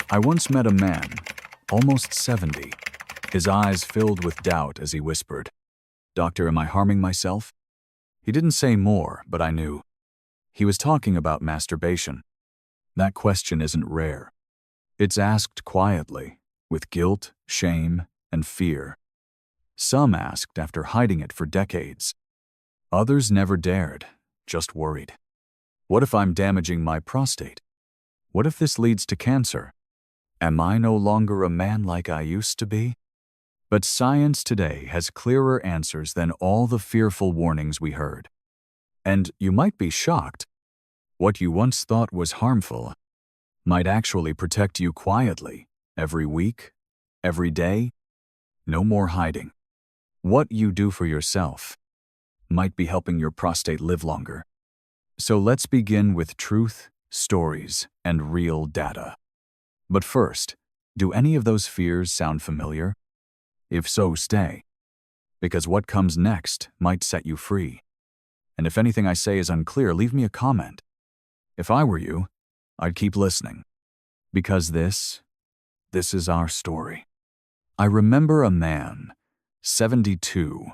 I once met a man, almost 70, his eyes filled with doubt as he whispered, "Doctor, am I harming myself?" He didn't say more, but I knew. He was talking about masturbation. That question isn't rare. It's asked quietly, with guilt, shame, and fear. Some asked after hiding it for decades. Others never dared, just worried. What if I'm damaging my prostate? What if this leads to cancer? Am I no longer a man like I used to be? But science today has clearer answers than all the fearful warnings we heard. And you might be shocked. What you once thought was harmful might actually protect you quietly, every week, every day. No more hiding. What you do for yourself might be helping your prostate live longer. So let's begin with truth, stories, and real data. But first, do any of those fears sound familiar? If so, stay. Because what comes next might set you free. And if anything I say is unclear, leave me a comment. If I were you, I'd keep listening. Because this is our story. I remember a man, 72,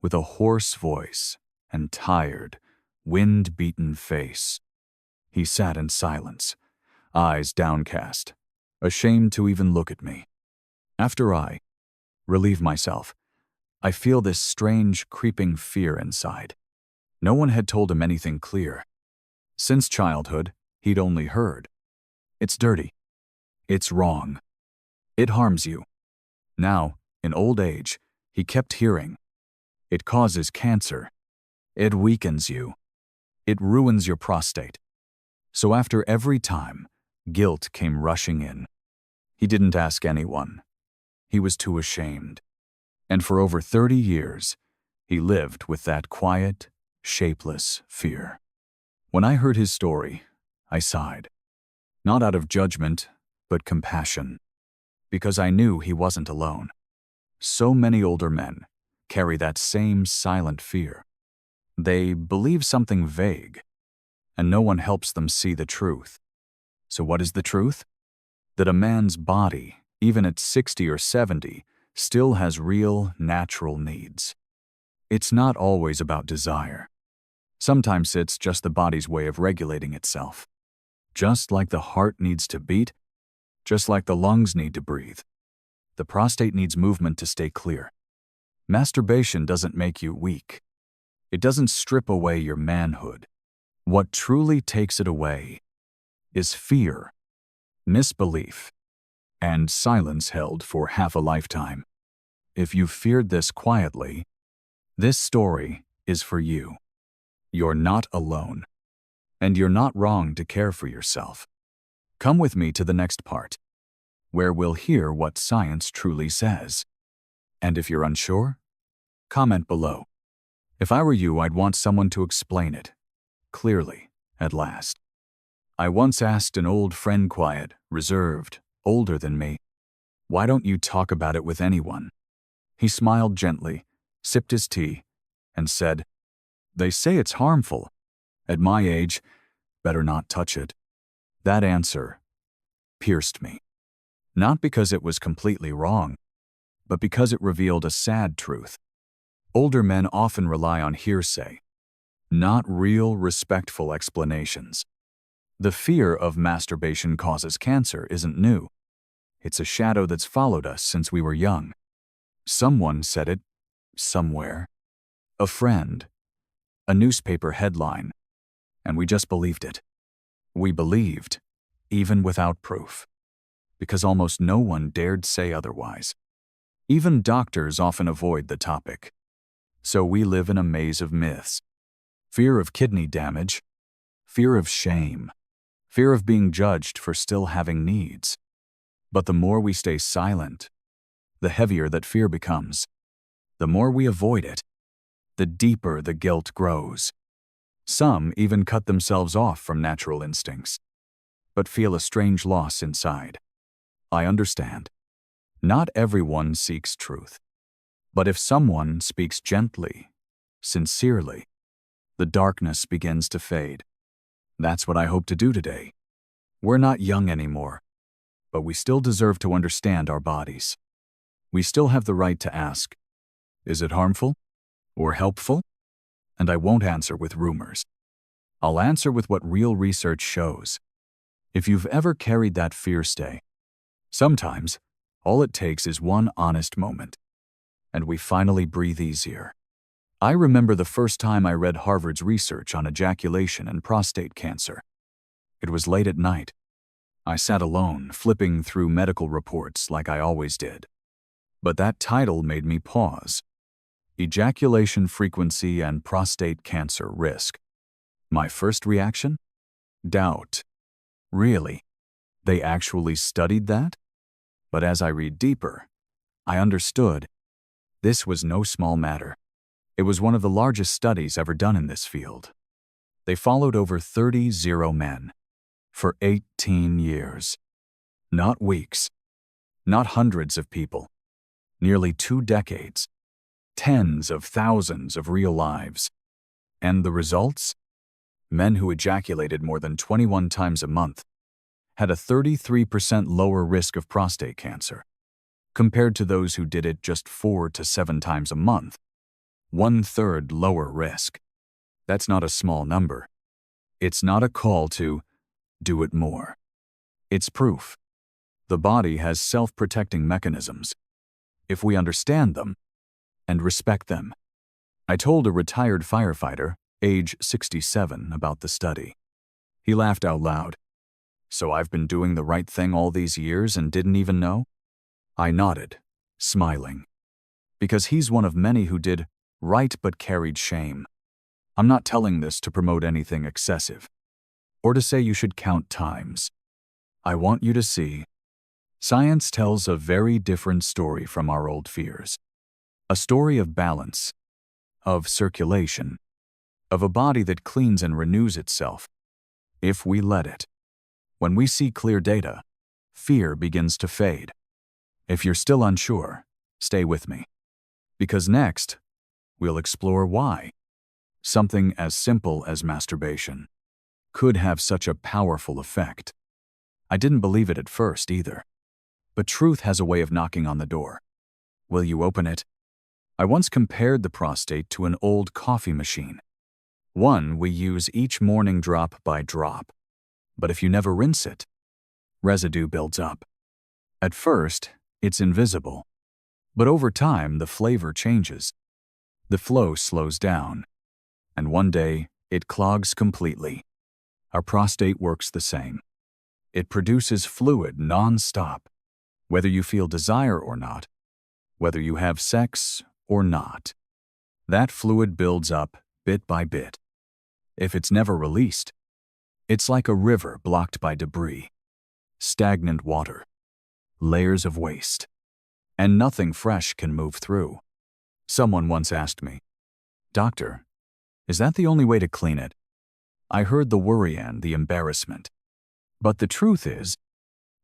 with a hoarse voice and tired, wind-beaten face. He sat in silence, eyes downcast, ashamed to even look at me. After I relieve myself, I feel this strange, creeping fear inside. No one had told him anything clear. Since childhood, he'd only heard. It's dirty. It's wrong. It harms you. Now, in old age, he kept hearing. It causes cancer. It weakens you. It ruins your prostate. So after every time, guilt came rushing in. He didn't ask anyone. He was too ashamed. And for over 30 years, he lived with that quiet, shapeless fear. When I heard his story, I sighed. Not out of judgment, but compassion. Because I knew he wasn't alone. So many older men carry that same silent fear. They believe something vague, and no one helps them see the truth. So what is the truth? That a man's body, even at 60 or 70, still has real, natural needs. It's not always about desire. Sometimes it's just the body's way of regulating itself. Just like the heart needs to beat, just like the lungs need to breathe, the prostate needs movement to stay clear. Masturbation doesn't make you weak. It doesn't strip away your manhood. What truly takes it away is fear, misbelief, and silence held for half a lifetime. If you've feared this quietly, this story is for you. You're not alone, and you're not wrong to care for yourself. Come with me to the next part, where we'll hear what science truly says. And if you're unsure, comment below. If I were you, I'd want someone to explain it, clearly, at last. I once asked an old friend, quiet, reserved, older than me, "Why don't you talk about it with anyone?" He smiled gently, sipped his tea, and said, "They say it's harmful. At my age, better not touch it." That answer pierced me. Not because it was completely wrong, but because it revealed a sad truth. Older men often rely on hearsay, not real, respectful explanations. The fear of masturbation causes cancer isn't new. It's a shadow that's followed us since we were young. Someone said it, somewhere. A friend, a newspaper headline, and we just believed it. We believed, even without proof, because almost no one dared say otherwise. Even doctors often avoid the topic. So we live in a maze of myths. Fear of kidney damage, fear of shame, fear of being judged for still having needs. But the more we stay silent, the heavier that fear becomes. The more we avoid it, the deeper the guilt grows. Some even cut themselves off from natural instincts, but feel a strange loss inside. I understand. Not everyone seeks truth. But if someone speaks gently, sincerely, the darkness begins to fade. That's what I hope to do today. We're not young anymore. But we still deserve to understand our bodies. We still have the right to ask, is it harmful or helpful? And I won't answer with rumors. I'll answer with what real research shows. If you've ever carried that fear stay, sometimes all it takes is one honest moment, and we finally breathe easier. I remember the first time I read Harvard's research on ejaculation and prostate cancer. It was late at night. I sat alone, flipping through medical reports like I always did. But that title made me pause. Ejaculation frequency and prostate cancer risk. My first reaction? Doubt. Really? They actually studied that? But as I read deeper, I understood. This was no small matter. It was one of the largest studies ever done in this field. They followed over 30 men for 18 years. Not weeks. Not hundreds of people. Nearly 2 decades. Tens of thousands of real lives. And the results? Men who ejaculated more than 21 times a month had a 33% lower risk of prostate cancer, compared to those who did it just 4 to 7 times a month. 1/3 lower risk. That's not a small number. It's not a call to do it more. It's proof. The body has self-protecting mechanisms, if we understand them and respect them. I told a retired firefighter, age 67, about the study. He laughed out loud. So I've been doing the right thing all these years and didn't even know? I nodded, smiling. Because he's one of many who did right but carried shame. I'm not telling this to promote anything excessive, or to say you should count times. I want you to see. Science tells a very different story from our old fears. A story of balance, of circulation, of a body that cleans and renews itself, if we let it. When we see clear data, fear begins to fade. If you're still unsure, stay with me. Because next, we'll explore why something as simple as masturbation could have such a powerful effect. I didn't believe it at first either. But truth has a way of knocking on the door. Will you open it? I once compared the prostate to an old coffee machine. One we use each morning drop by drop. But if you never rinse it, residue builds up. At first, it's invisible. But over time, the flavor changes. The flow slows down. And one day, it clogs completely. Our prostate works the same. It produces fluid non-stop, whether you feel desire or not, whether you have sex or not. That fluid builds up bit by bit. If it's never released, it's like a river blocked by debris, stagnant water, layers of waste, and nothing fresh can move through. Someone once asked me, "Doctor, is that the only way to clean it?" I heard the worry and the embarrassment. But the truth is,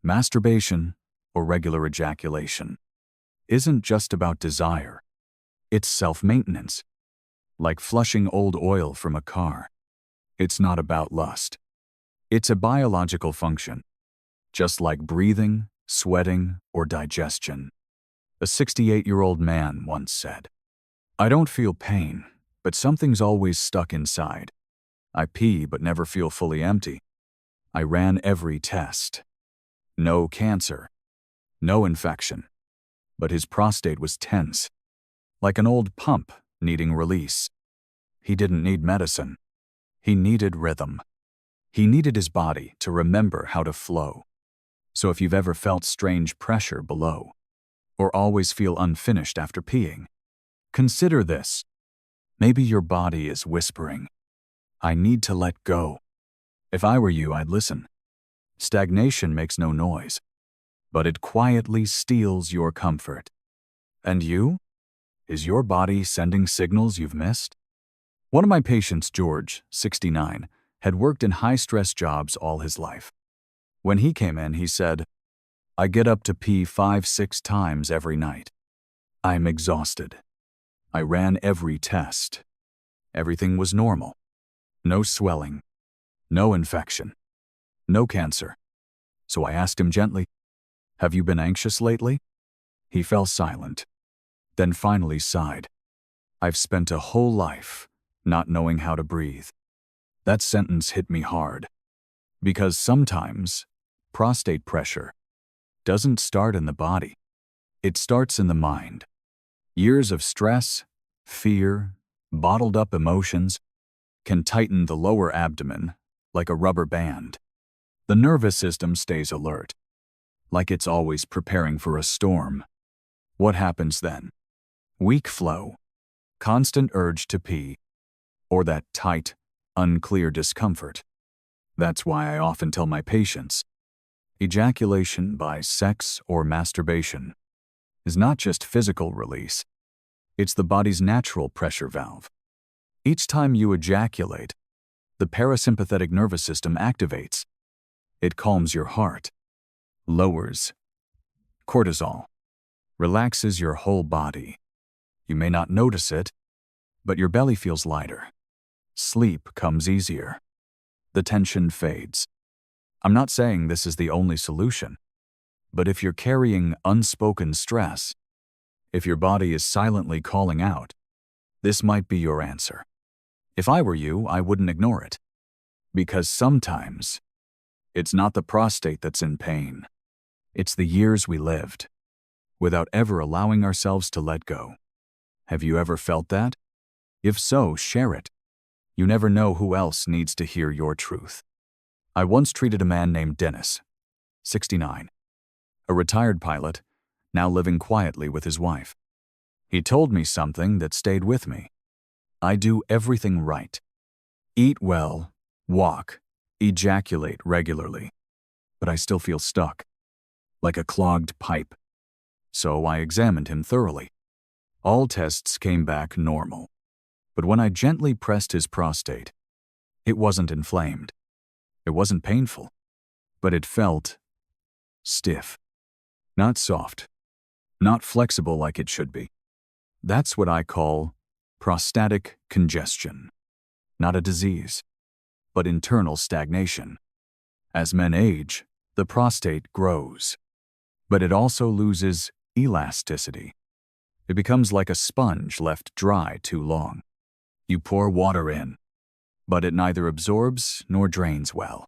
masturbation, or regular ejaculation, isn't just about desire. It's self-maintenance. Like flushing old oil from a car. It's not about lust. It's a biological function, just like breathing, sweating, or digestion. A 68-year-old man once said, "I don't feel pain, but something's always stuck inside. I pee but never feel fully empty. I ran every test. No cancer. No infection. But his prostate was tense, like an old pump needing release. He didn't need medicine. He needed rhythm. He needed his body to remember how to flow. So if you've ever felt strange pressure below, or always feel unfinished after peeing, consider this. Maybe your body is whispering, "I need to let go." If I were you, I'd listen. Stagnation makes no noise, but it quietly steals your comfort. And you? Is your body sending signals you've missed? One of my patients, George, 69, had worked in high-stress jobs all his life. When he came in, he said, "I get up to pee 5-6 times every night. I'm exhausted. I ran every test. Everything was normal. No swelling. No infection. No cancer." So I asked him gently, Have you been anxious lately? He fell silent, then finally sighed. I've spent a whole life not knowing how to breathe. That sentence hit me hard, because sometimes prostate pressure doesn't start in the body. It starts in the mind. Years of stress, fear, bottled up emotions can tighten the lower abdomen like a rubber band. The nervous system stays alert, like it's always preparing for a storm. What happens then? Weak flow, constant urge to pee, or that tight, unclear discomfort. That's why I often tell my patients, ejaculation by sex or masturbation is not just physical release. It's the body's natural pressure valve. Each time you ejaculate, the parasympathetic nervous system activates. It calms your heart, lowers cortisol, relaxes your whole body. You may not notice it, but your belly feels lighter. Sleep comes easier. The tension fades. I'm not saying this is the only solution, but if you're carrying unspoken stress, if your body is silently calling out, this might be your answer. If I were you, I wouldn't ignore it. Because sometimes, it's not the prostate that's in pain. It's the years we lived, without ever allowing ourselves to let go. Have you ever felt that? If so, share it. You never know who else needs to hear your truth. I once treated a man named Dennis, 69, a retired pilot, now living quietly with his wife. He told me something that stayed with me. I do everything right. Eat well, walk, ejaculate regularly, but I still feel stuck, like a clogged pipe. So I examined him thoroughly. All tests came back normal, but when I gently pressed his prostate, it wasn't inflamed. It wasn't painful, but it felt stiff, not soft, not flexible like it should be. That's what I call prostatic congestion. Not a disease, but internal stagnation. As men age, the prostate grows, but it also loses elasticity. It becomes like a sponge left dry too long. You pour water in, but it neither absorbs nor drains well.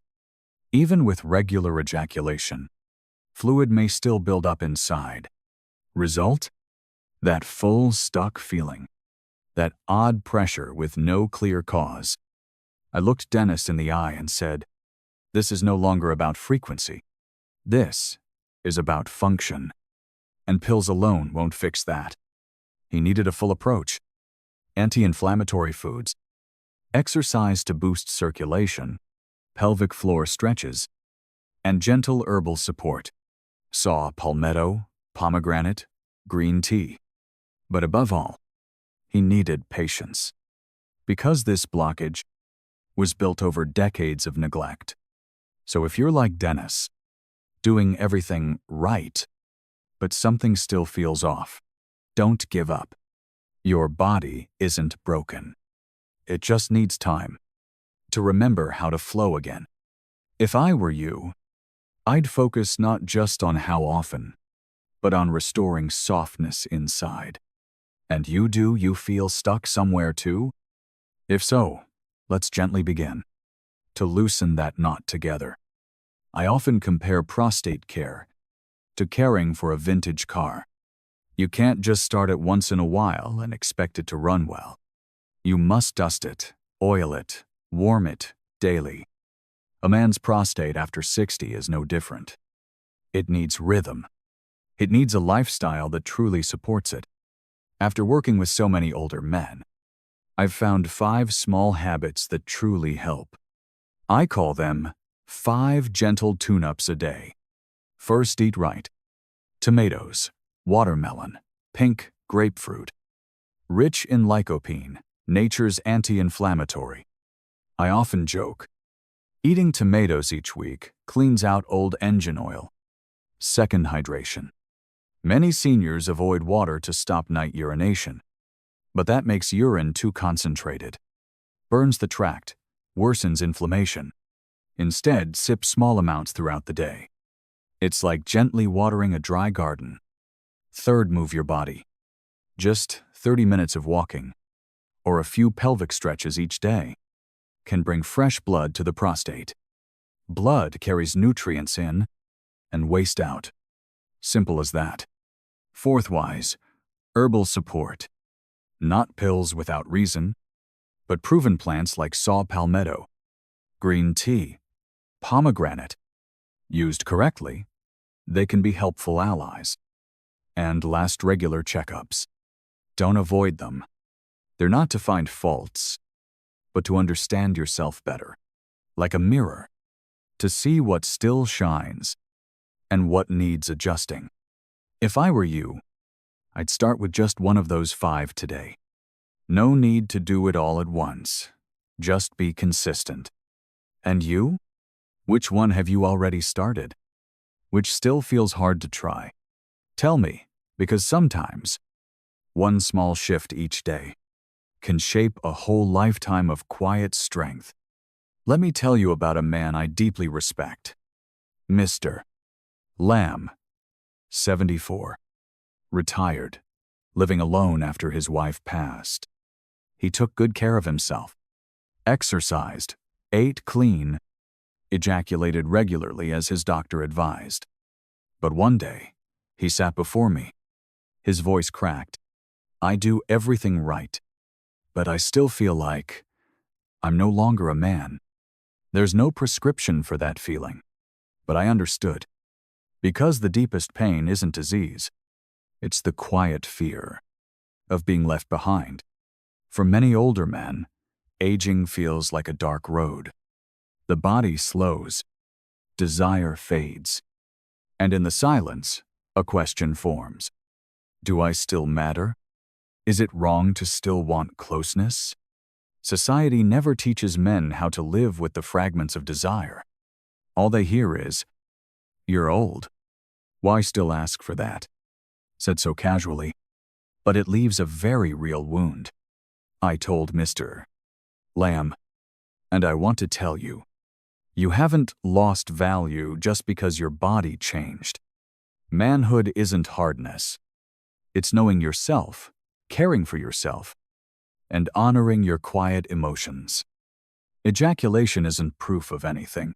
Even with regular ejaculation, fluid may still build up inside. Result? That full, stuck feeling. That odd pressure with no clear cause. I looked Dennis in the eye and said, "This is no longer about frequency. This is about function. And pills alone won't fix that." He needed a full approach. Anti-inflammatory foods, exercise to boost circulation, pelvic floor stretches, and gentle herbal support. Saw palmetto, pomegranate, green tea. But above all, he needed patience. Because this blockage was built over decades of neglect. So if you're like Dennis, doing everything right, but something still feels off, don't give up. Your body isn't broken. It just needs time to remember how to flow again. If I were you, I'd focus not just on how often, but on restoring softness inside. And you feel stuck somewhere too? If so, let's gently begin to loosen that knot together. I often compare prostate care to caring for a vintage car. You can't just start it once in a while and expect it to run well. You must dust it, oil it, warm it daily. A man's prostate after 60 is no different. It needs rhythm. It needs a lifestyle that truly supports it. After working with so many older men, I've found 5 small habits that truly help. I call them 5 gentle tune-ups a day. First, eat right. Tomatoes, watermelon, pink grapefruit. Rich in lycopene, nature's anti-inflammatory. I often joke, eating tomatoes each week cleans out old engine oil. Second, hydration. Many seniors avoid water to stop night urination, but that makes urine too concentrated. Burns the tract, worsens inflammation. Instead, sip small amounts throughout the day. It's like gently watering a dry garden. Third, move your body. Just 30 minutes of walking, or a few pelvic stretches each day, can bring fresh blood to the prostate. Blood carries nutrients in and waste out. Simple as that. Fourth wise, herbal support. Not pills without reason, but proven plants like saw palmetto, green tea, pomegranate. Used correctly, they can be helpful allies. And last, regular checkups. Don't avoid them. They're not to find faults, but to understand yourself better. Like a mirror, to see what still shines and what needs adjusting. If I were you, I'd start with just one of those 5 today. No need to do it all at once. Just be consistent. And you? Which one have you already started? Which still feels hard to try? Tell me, because sometimes one small shift each day can shape a whole lifetime of quiet strength. Let me tell you about a man I deeply respect. Mr. Lamb, 74. Retired, living alone after his wife passed. He took good care of himself, exercised, ate clean, ejaculated regularly as his doctor advised. But one day, he sat before me. His voice cracked. I do everything right, but I still feel like I'm no longer a man. There's no prescription for that feeling, but I understood. Because the deepest pain isn't disease, it's the quiet fear of being left behind. For many older men, aging feels like a dark road. The body slows, desire fades, and in the silence, a question forms. Do I still matter? Is it wrong to still want closeness? Society never teaches men how to live with the fragments of desire. All they hear is, "You're old. Why still ask for that?" Said so casually, but it leaves a very real wound. I told Mr. Lamb, and I want to tell you, you haven't lost value just because your body changed. Manhood isn't hardness. It's knowing yourself, caring for yourself, and honoring your quiet emotions. Ejaculation isn't proof of anything.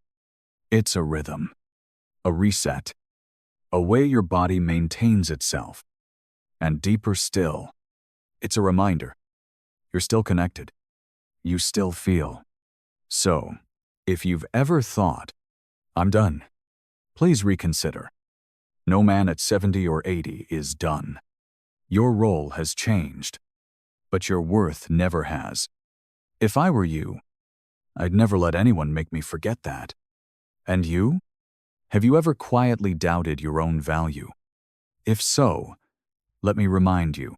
It's a rhythm, a reset, a way your body maintains itself. And deeper still, it's a reminder. You're still connected. You still feel. So, if you've ever thought, I'm done, please reconsider. No man at 70 or 80 is done. Your role has changed, but your worth never has. If I were you, I'd never let anyone make me forget that. And you? Have you ever quietly doubted your own value? If so, let me remind you,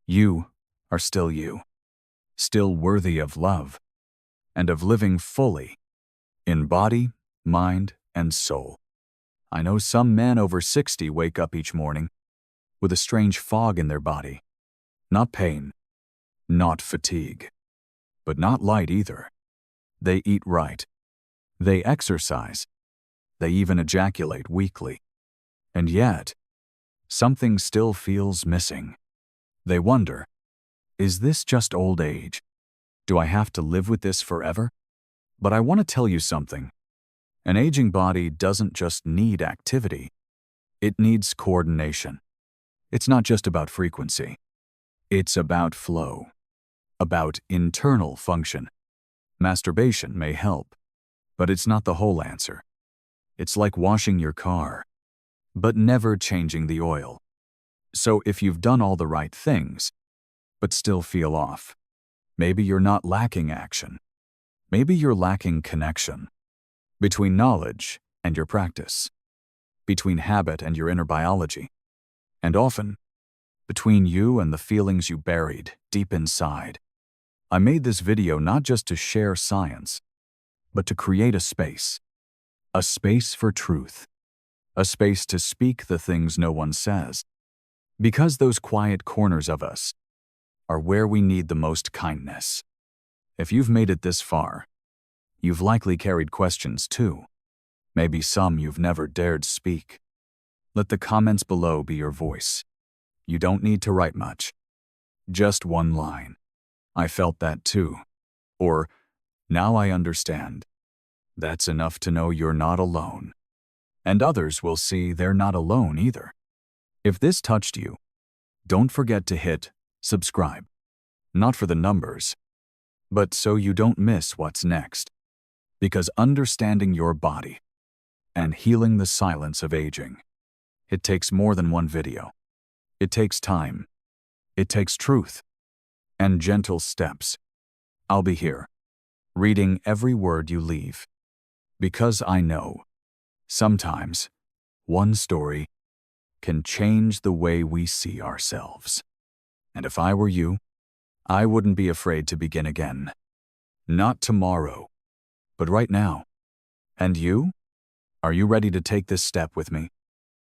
you are still you, still worthy of love, and of living fully, in body, mind, and soul. I know some men over 60 wake up each morning with a strange fog in their body. Not pain, not fatigue, but not light either. They eat right. They exercise. They even ejaculate weekly. And yet, something still feels missing. They wonder, is this just old age? Do I have to live with this forever? But I want to tell you something. An aging body doesn't just need activity. It needs coordination. It's not just about frequency. It's about flow, about internal function. Masturbation may help, but it's not the whole answer. It's like washing your car, but never changing the oil. So if you've done all the right things, but still feel off, maybe you're not lacking action. Maybe you're lacking connection between knowledge and your practice, between habit and your inner biology, and often between you and the feelings you buried deep inside. I made this video not just to share science, but to create a space for truth, a space to speak the things no one says, because those quiet corners of us are where we need the most kindness. If you've made it this far, you've likely carried questions too. maybe some you've never dared speak. Let the comments below be your voice. You don't need to write much. Just one line. I felt that too. Or, now I understand. That's enough to know you're not alone. And others will see they're not alone either. If this touched you, don't forget to hit subscribe. Not for the numbers, but so you don't miss what's next. Because understanding your body and healing the silence of aging, it takes more than one video. It takes time. It takes truth. And gentle steps. I'll be here, reading every word you leave. Because I know, sometimes, one story can change the way we see ourselves. And if I were you, I wouldn't be afraid to begin again. Not tomorrow, but right now. And you? Are you ready to take this step with me?